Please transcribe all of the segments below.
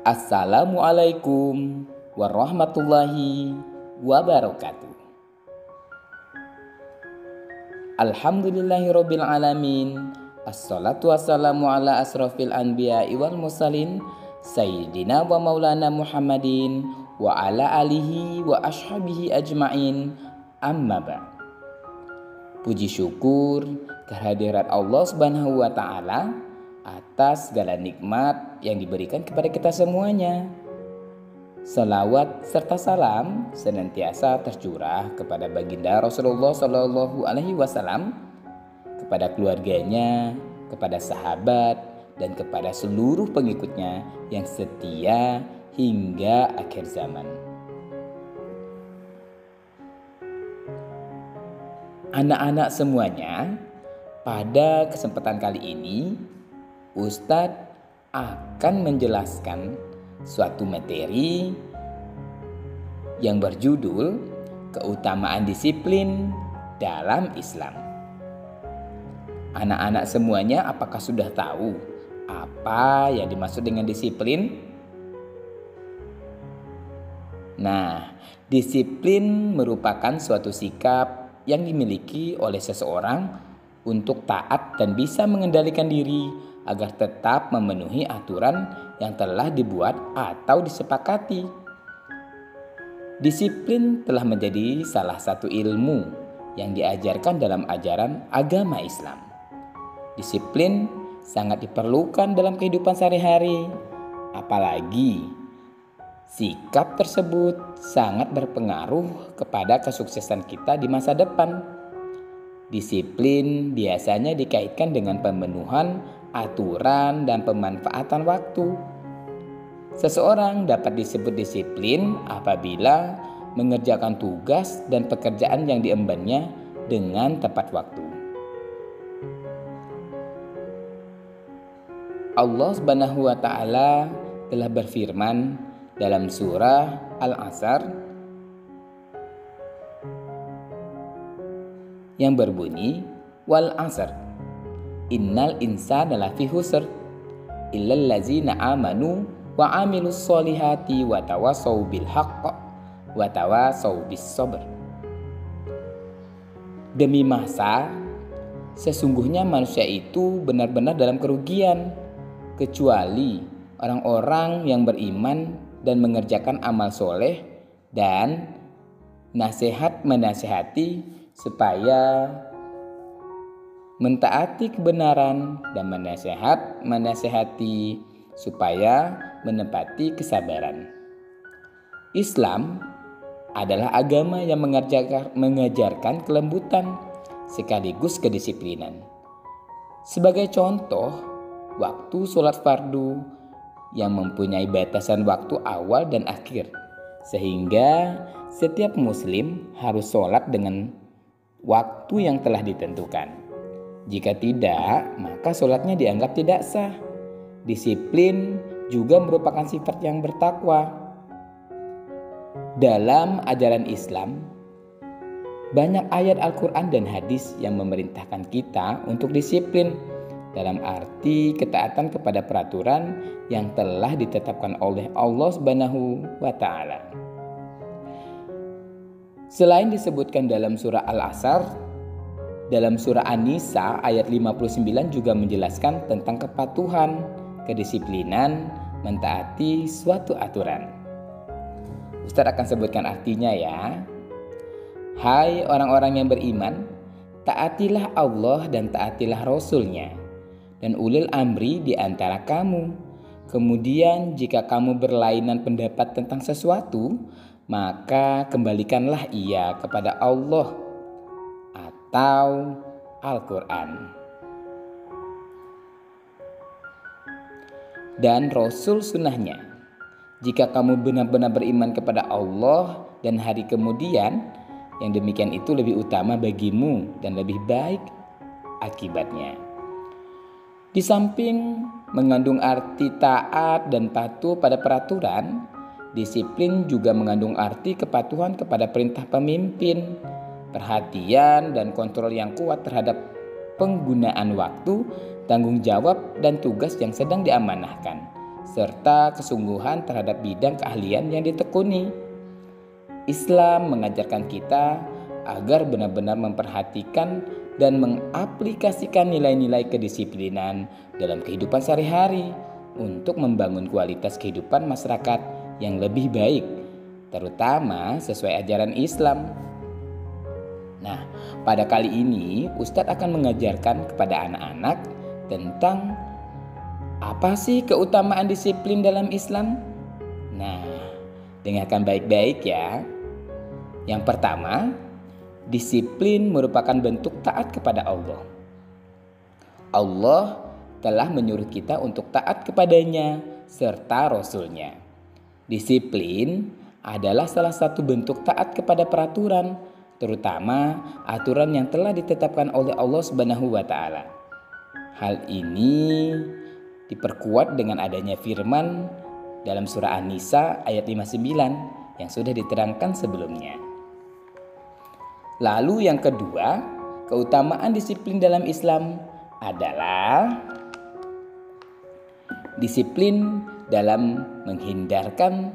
Assalamualaikum warahmatullahi wabarakatuh. Alhamdulillahirabbil alamin. Assalatu wassalamu ala asrofil anbiya'i wal mursalin Sayyidina wa maulana Muhammadin wa ala alihi wa ashabihi ajma'in. Amma ba'd. Puji syukur kehadirat Allah Subhanahu wa taala atas segala nikmat yang diberikan kepada kita semuanya. Salawat serta salam senantiasa tercurah kepada baginda Rasulullah Shallallahu Alaihi Wasallam, kepada keluarganya, kepada sahabat, dan kepada seluruh pengikutnya yang setia hingga akhir zaman. Anak-anak semuanya, pada kesempatan kali ini Ustadz akan menjelaskan suatu materi yang berjudul keutamaan disiplin dalam Islam. Anak-anak semuanya, apakah sudah tahu apa yang dimaksud dengan disiplin? Nah, disiplin merupakan suatu sikap yang dimiliki oleh seseorang untuk taat dan bisa mengendalikan diri agar tetap memenuhi aturan yang telah dibuat atau disepakati. Disiplin telah menjadi salah satu ilmu yang diajarkan dalam ajaran agama Islam. Disiplin sangat diperlukan dalam kehidupan sehari-hari, apalagi sikap tersebut sangat berpengaruh kepada kesuksesan kita di masa depan. Disiplin biasanya dikaitkan dengan pemenuhan aturan dan pemanfaatan waktu. Seseorang dapat disebut disiplin apabila mengerjakan tugas dan pekerjaan yang diembannya dengan tepat waktu. Allah Subhanahu wa taala telah berfirman dalam surah Al-Asr yang berbunyi, wal asr innal insana lafi khusr illal ladzina amanu wa amilus solihati wa tawassaw bil haqq wa tawassaw bis sabr. Demi masa, sesungguhnya manusia itu benar-benar dalam kerugian, kecuali orang-orang yang beriman dan mengerjakan amal soleh dan menasehati supaya mentaati kebenaran dan menasehati supaya menepati kesabaran. Islam adalah agama yang mengajarkan kelembutan sekaligus kedisiplinan. Sebagai contoh, waktu sholat fardu yang mempunyai batasan waktu awal dan akhir, sehingga setiap muslim harus sholat dengan waktu yang telah ditentukan. Jika tidak, maka sholatnya dianggap tidak sah. Disiplin juga merupakan sifat yang bertakwa. Dalam ajaran Islam, banyak ayat Al-Quran dan hadis yang memerintahkan kita untuk disiplin dalam arti ketaatan kepada peraturan yang telah ditetapkan oleh Allah Subhanahu wa taala. Selain disebutkan dalam surah Al-Asr, dalam surah An-Nisa ayat 59 juga menjelaskan tentang kepatuhan, kedisiplinan, mentaati suatu aturan. Ustadz akan sebutkan artinya ya. Hai orang-orang yang beriman, taatilah Allah dan taatilah Rasul-Nya dan ulil amri di antara kamu. Kemudian jika kamu berlainan pendapat tentang sesuatu, maka kembalikanlah ia kepada Allah atau Al-Quran dan Rasul sunnahnya. Jika kamu benar-benar beriman kepada Allah dan hari kemudian, yang demikian itu lebih utama bagimu dan lebih baik akibatnya. Di samping mengandung arti taat dan patuh pada peraturan, disiplin juga mengandung arti kepatuhan kepada perintah pemimpin, perhatian dan kontrol yang kuat terhadap penggunaan waktu, tanggung jawab dan tugas yang sedang diamanahkan, serta kesungguhan terhadap bidang keahlian yang ditekuni. Islam mengajarkan kita agar benar-benar memperhatikan dan mengaplikasikan nilai-nilai kedisiplinan dalam kehidupan sehari-hari untuk membangun kualitas kehidupan masyarakat yang lebih baik, terutama sesuai ajaran Islam. Nah, pada kali ini Ustadz akan mengajarkan kepada anak-anak tentang apa sih keutamaan disiplin dalam Islam. Nah, dengarkan baik-baik ya. Yang pertama, disiplin merupakan bentuk taat kepada Allah. Allah telah menyuruh kita untuk taat kepadanya serta Rasul-Nya. Disiplin adalah salah satu bentuk taat kepada peraturan, terutama aturan yang telah ditetapkan oleh Allah Subhanahu wa taala. Hal ini diperkuat dengan adanya firman dalam surah An-Nisa ayat 59 yang sudah diterangkan sebelumnya. Lalu yang kedua, keutamaan disiplin dalam Islam adalah disiplin dalam menghindarkan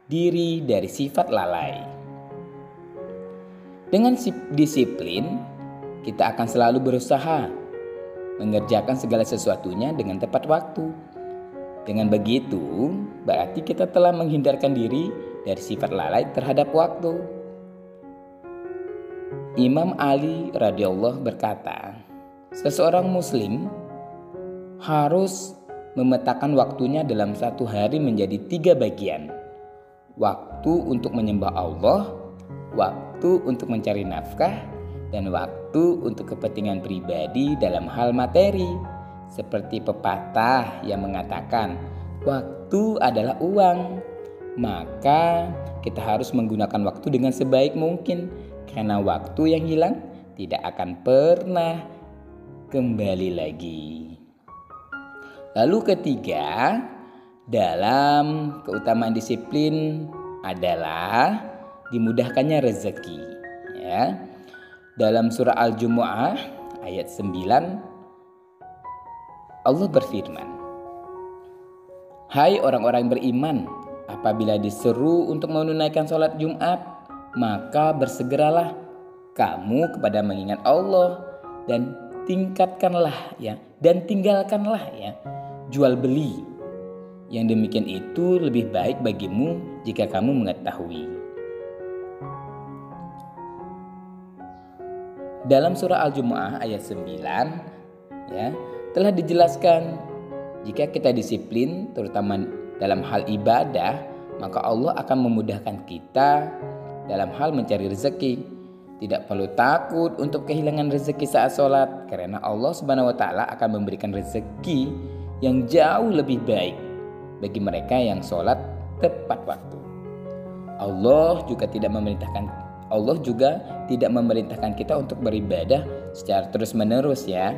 diri dari sifat lalai. Dengan disiplin, kita akan selalu berusaha mengerjakan segala sesuatunya dengan tepat waktu. Dengan begitu, berarti kita telah menghindarkan diri dari sifat lalai terhadap waktu. Imam Ali radhiyallahu berkata, seseorang muslim harus memetakan waktunya dalam satu hari menjadi 3 bagian. Waktu untuk menyembah Allah, waktu untuk mencari nafkah, dan waktu untuk kepentingan pribadi dalam hal materi. Seperti pepatah yang mengatakan, waktu adalah uang. Maka kita harus menggunakan waktu dengan sebaik mungkin, karena waktu yang hilang tidak akan pernah kembali lagi. Lalu ketiga, dalam keutamaan disiplin adalah dimudahkannya rezeki. Ya. Dalam surah Al-Jumu'ah ayat 9 Allah berfirman, hai orang-orang beriman, apabila diseru untuk menunaikan sholat Jumat, maka bersegeralah kamu kepada mengingat Allah dan tinggalkanlah jual beli. Yang demikian itu lebih baik bagimu jika kamu mengetahui. Dalam surah Al-Jumu'ah ayat 9 ya, telah dijelaskan jika kita disiplin terutama dalam hal ibadah, maka Allah akan memudahkan kita dalam hal mencari rezeki. Tidak perlu takut untuk kehilangan rezeki saat sholat, karena Allah Subhanahu wa taala akan memberikan rezeki yang jauh lebih baik bagi mereka yang sholat tepat waktu. Allah juga tidak memerintahkan kita untuk beribadah secara terus-menerus ya.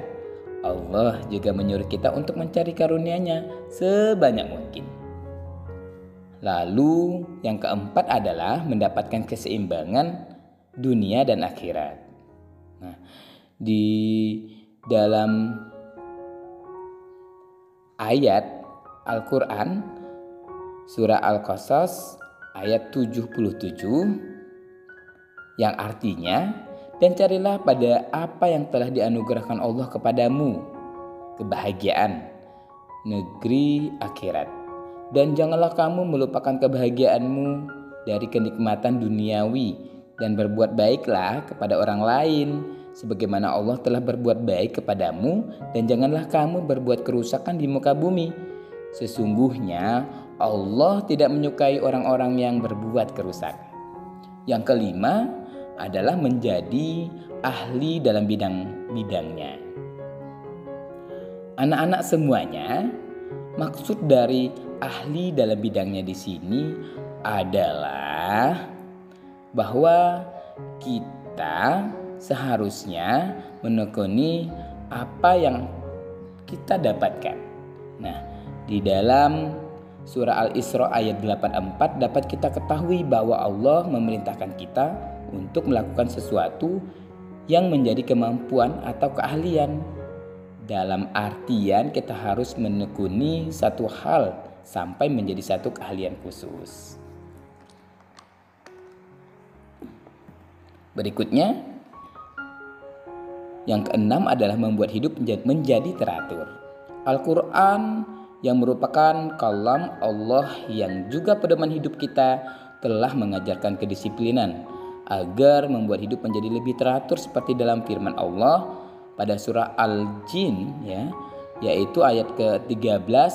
Allah juga menyuruh kita untuk mencari karunia-Nya sebanyak mungkin. Lalu yang keempat adalah mendapatkan keseimbangan dunia dan akhirat. Nah, di dalam ayat Al-Quran surah Al-Qasas ayat 77 yang artinya, dan carilah pada apa yang telah dianugerahkan Allah kepadamu, kebahagiaan negeri akhirat, dan janganlah kamu melupakan kebahagiaanmu dari kenikmatan duniawi, dan berbuat baiklah kepada orang lain sebagaimana Allah telah berbuat baik kepadamu, dan janganlah kamu berbuat kerusakan di muka bumi. Sesungguhnya Allah tidak menyukai orang-orang yang berbuat kerusakan. Yang kelima adalah menjadi ahli dalam bidangnya. Anak-anak semuanya, maksud dari ahli dalam bidangnya di sini adalah bahwa kita seharusnya menekuni apa yang kita dapatkan. Nah, di dalam surah Al-Isra ayat 84 dapat kita ketahui bahwa Allah memerintahkan kita untuk melakukan sesuatu yang menjadi kemampuan atau keahlian. Dalam artian kita harus menekuni satu hal sampai menjadi satu keahlian khusus. Berikutnya, yang keenam adalah membuat hidup menjadi teratur. Al-Quran yang merupakan kalam Allah yang juga pedoman hidup kita telah mengajarkan kedisiplinan agar membuat hidup menjadi lebih teratur seperti dalam firman Allah pada surah Al-Jin yaitu ayat ke-13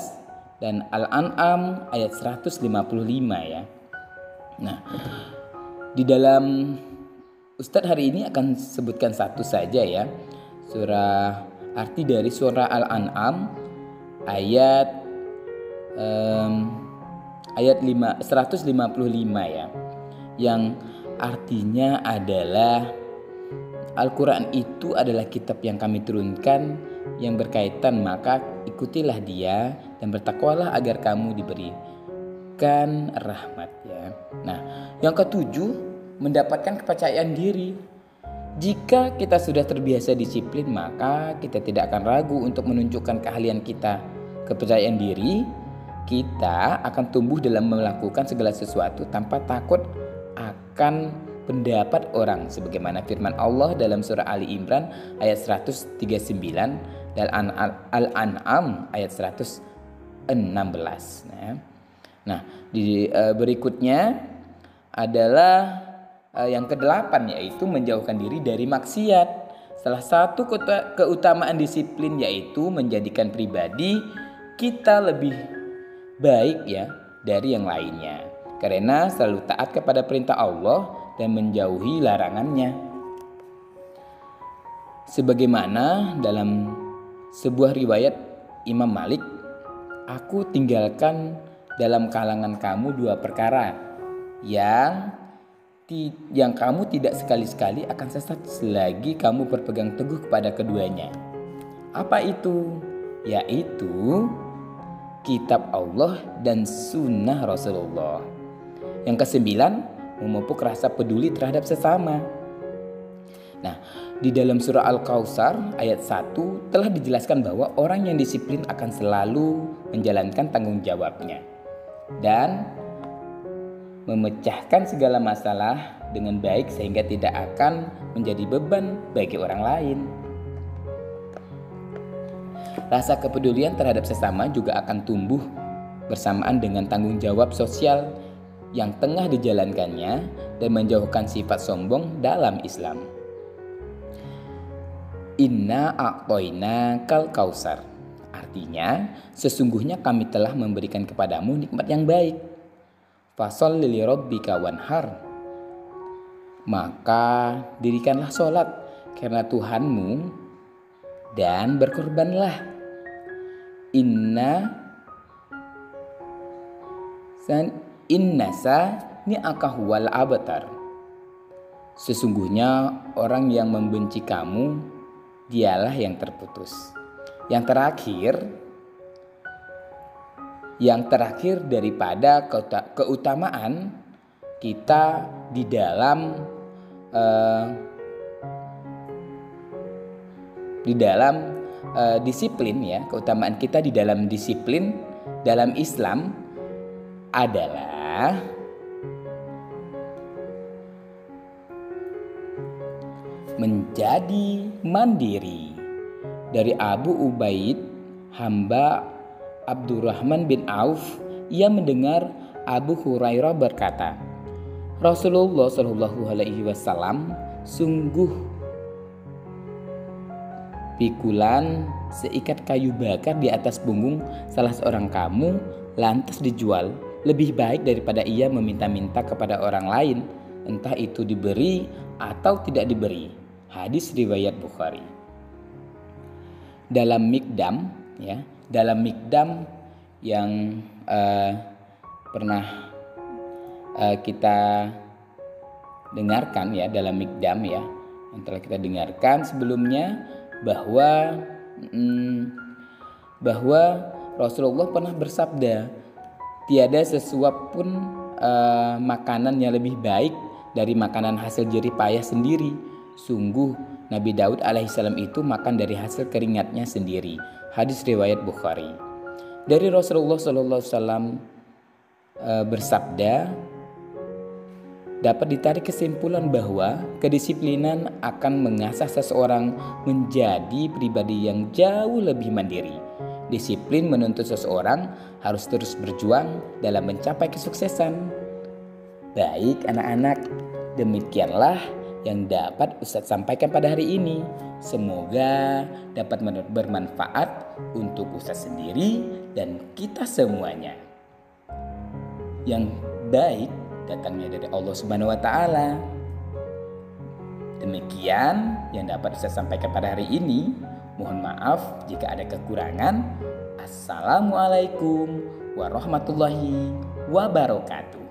dan Al-An'am ayat 155 ya. Nah, di dalam Ustadz hari ini akan sebutkan satu saja ya. Arti dari surah Al-An'am ayat 155 ya. Yang artinya adalah Al-Quran itu adalah kitab yang kami turunkan yang berkaitan, maka ikutilah dia dan bertakwalah agar kamu diberikan rahmat ya. Nah, yang ketujuh, mendapatkan kepercayaan diri. Jika kita sudah terbiasa disiplin, maka kita tidak akan ragu untuk menunjukkan keahlian kita. Kepercayaan diri kita akan tumbuh dalam melakukan segala sesuatu tanpa takut akan pendapat orang, sebagaimana firman Allah dalam surah Ali Imran ayat 139 dan Al-An'am ayat 116. Nah, berikutnya adalah yang ke-8 yaitu menjauhkan diri dari maksiat. Salah satu keutamaan disiplin yaitu menjadikan pribadi kita lebih baik ya dari yang lainnya, karena selalu taat kepada perintah Allah dan menjauhi larangannya. Sebagaimana dalam sebuah riwayat Imam Malik, aku tinggalkan dalam kalangan kamu 2 perkara yang kamu tidak sekali-sekali akan sesat selagi kamu berpegang teguh kepada keduanya. Apa itu? Yaitu kitab Allah dan sunnah Rasulullah. Yang ke-9, memupuk rasa peduli terhadap sesama. Nah, di dalam surah Al-Kautsar ayat 1 telah dijelaskan bahwa orang yang disiplin akan selalu menjalankan tanggung jawabnya dan memecahkan segala masalah dengan baik sehingga tidak akan menjadi beban bagi orang lain. Rasa kepedulian terhadap sesama juga akan tumbuh bersamaan dengan tanggung jawab sosial yang tengah dijalankannya dan menjauhkan sifat sombong dalam Islam. Inna a'toina kal kausar, artinya sesungguhnya kami telah memberikan kepadamu nikmat yang baik. Fasholli li rabbika wanhar, maka dirikanlah sholat karena Tuhanmu dan berkorbanlah. Innasa ni'aka huwal abtar, sesungguhnya orang yang membenci kamu dialah yang terputus. Yang terakhir daripada keutamaan kita di dalam disiplin ya, keutamaan kita di dalam disiplin dalam Islam adalah menjadi mandiri. Dari Abu Ubaid hamba Abdurrahman bin Auf, ia mendengar Abu Hurairah berkata, Rasulullah Shallallahu Alaihi Wasallam sungguh pikulan seikat kayu bakar di atas punggung salah seorang kamu lantas dijual lebih baik daripada ia meminta-minta kepada orang lain, entah itu diberi atau tidak diberi. Hadis riwayat Bukhari. Dalam Mikdam yang pernah kita dengarkan ya, dalam Mikdam ya, yang telah kita dengarkan sebelumnya bahwa Rasulullah pernah bersabda, tiada sesuap pun makanan yang lebih baik dari makanan hasil jerih payah sendiri. Sungguh Nabi Daud alaihissalam itu makan dari hasil keringatnya sendiri. Hadis riwayat Bukhari. Dari Rasulullah SAW bersabda, dapat ditarik kesimpulan bahwa kedisiplinan akan mengasah seseorang menjadi pribadi yang jauh lebih mandiri. Disiplin menuntut seseorang harus terus berjuang dalam mencapai kesuksesan. Baik anak-anak, demikianlah yang dapat Ustadz sampaikan pada hari ini. Semoga dapat bermanfaat untuk Ustadz sendiri dan kita semuanya. Yang baik datangnya dari Allah Subhanahu wa taala. Demikian yang dapat saya sampaikan pada hari ini. Mohon maaf jika ada kekurangan. Assalamualaikum warahmatullahi wabarakatuh.